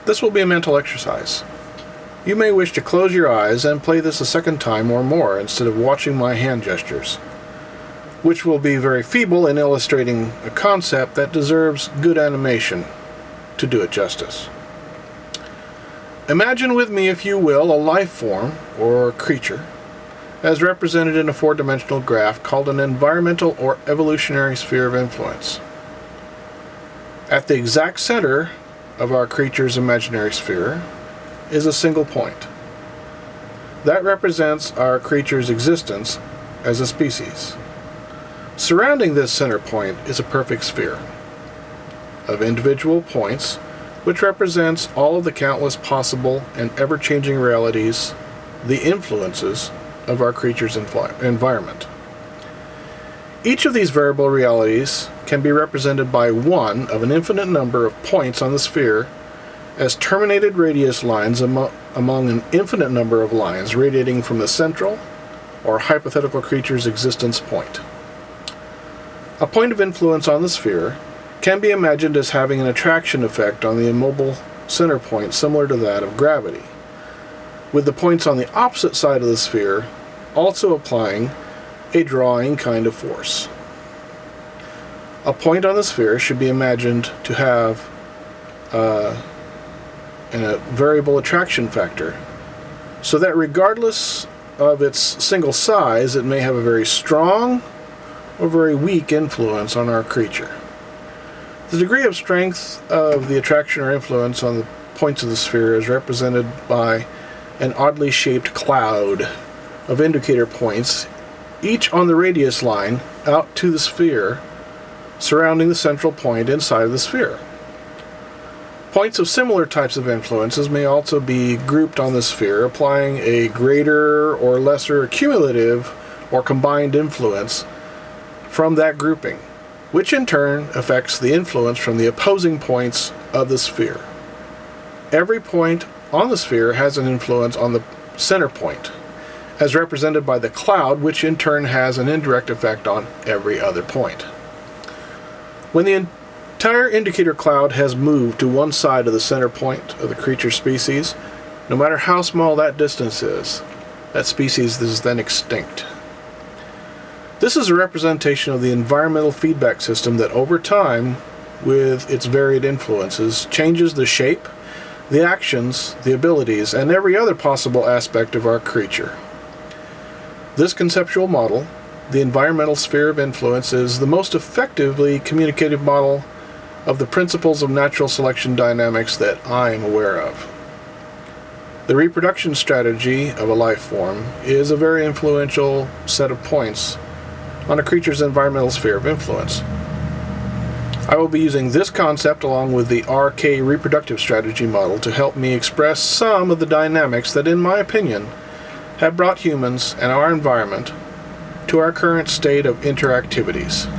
This will be a mental exercise. You may wish to close your eyes and play this a second time or more instead of watching my hand gestures, which will be very feeble in illustrating a concept that deserves good animation to do it justice. Imagine with me, if you will, a life form or creature as represented in a four-dimensional graph called an environmental or evolutionary sphere of influence. At the exact center of our creature's imaginary sphere is a single point. That represents our creature's existence as a species. Surrounding this center point is a perfect sphere of individual points, which represents all of the countless possible and ever-changing realities, the influences of our creature's environment. Each of these variable realities can be represented by one of an infinite number of points on the sphere as terminated radius lines among an infinite number of lines radiating from the central or hypothetical creature's existence point. A point of influence on the sphere can be imagined as having an attraction effect on the immobile center point similar to that of gravity, with the points on the opposite side of the sphere also applying a drawing kind of force. A point on the sphere should be imagined to have a variable attraction factor, so that regardless of its single size, it may have a very strong or very weak influence on our creature. The degree of strength of the attraction or influence on the points of the sphere is represented by an oddly shaped cloud of indicator points, each on the radius line out to the sphere, surrounding the central point inside of the sphere. Points of similar types of influences may also be grouped on the sphere, applying a greater or lesser cumulative or combined influence from that grouping, which in turn affects the influence from the opposing points of the sphere. Every point on the sphere has an influence on the center point, as represented by the cloud, which in turn has an indirect effect on every other point. When the entire indicator cloud has moved to one side of the center point of the creature species, no matter how small that distance is, that species is then extinct. This is a representation of the environmental feedback system that over time, with its varied influences, changes the shape, the actions, the abilities, and every other possible aspect of our creature. This conceptual model, the environmental sphere of influence, is the most effectively communicative model of the principles of natural selection dynamics that I am aware of. The reproduction strategy of a life form is a very influential set of points on a creature's environmental sphere of influence. I will be using this concept along with the RK reproductive strategy model to help me express some of the dynamics that, in my opinion, have brought humans and our environment to our current state of interactivities.